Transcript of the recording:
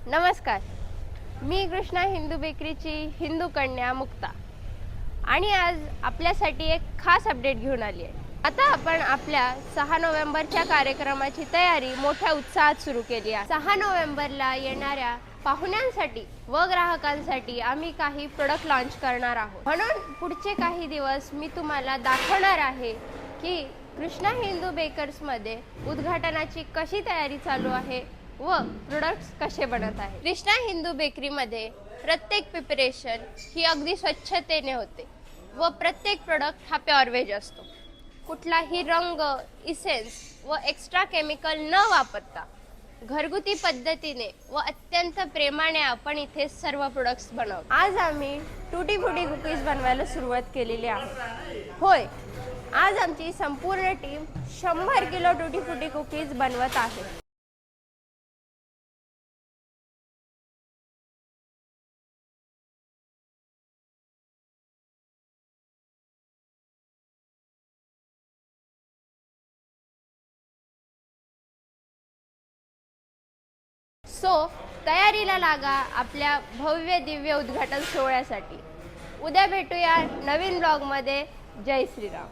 नमस्कार, मी कृष्णा हिंदू बेकरीची हिंदू कन्या मुक्ता आणि आज आपल्यासाठी एक खास अपडेट घेऊन आली आहे। आता आपण आपल्या 6 नोव्हेंबरच्या कार्यक्रमाची तयारी मोठ्या उत्साहात सुरू केली आहे। 6 नोव्हेंबरला येणाऱ्या पाहुण्यांसाठी व ग्राहकांसाठी आम्ही काही प्रोडक्ट लॉन्च करणार आहोत। म्हणून पुढचे काही दिवस मी तुम्हाला दाखवणार आहे की कृष्णा हिंदू बेकर्समध्ये उद्घाटनाची कशी तयारी चालू आहे व प्रोडक्ट्स कसे बनत आहे। कृष्णा हिंदू बेकरीमध्ये प्रत्येक प्रिपरेशन ही अगदी स्वच्छतेने होते व प्रत्येक प्रोडक्ट हा प्युअर व्हेज असतो। कुठलाही रंग, इसेन्स व एक्स्ट्रा केमिकल न वापरता घरगुती पद्धतीने व अत्यंत प्रेमाने आपण इथे सर्व प्रोडक्ट्स बनवतो। आज आम्ही टूटी फ्रूटी कुकीज बनवायला सुरुवात केलेली आहे। होय, आज आमची संपूर्ण team 100 kilo tutti frutti cookies बनवत आहे। तयारीला लागा आपल्या भव्य दिव्य उद्घाटन सोहळ्यासाठी। उद्या भेटूया नवीन ब्लॉगमध्ये। जय श्रीराम।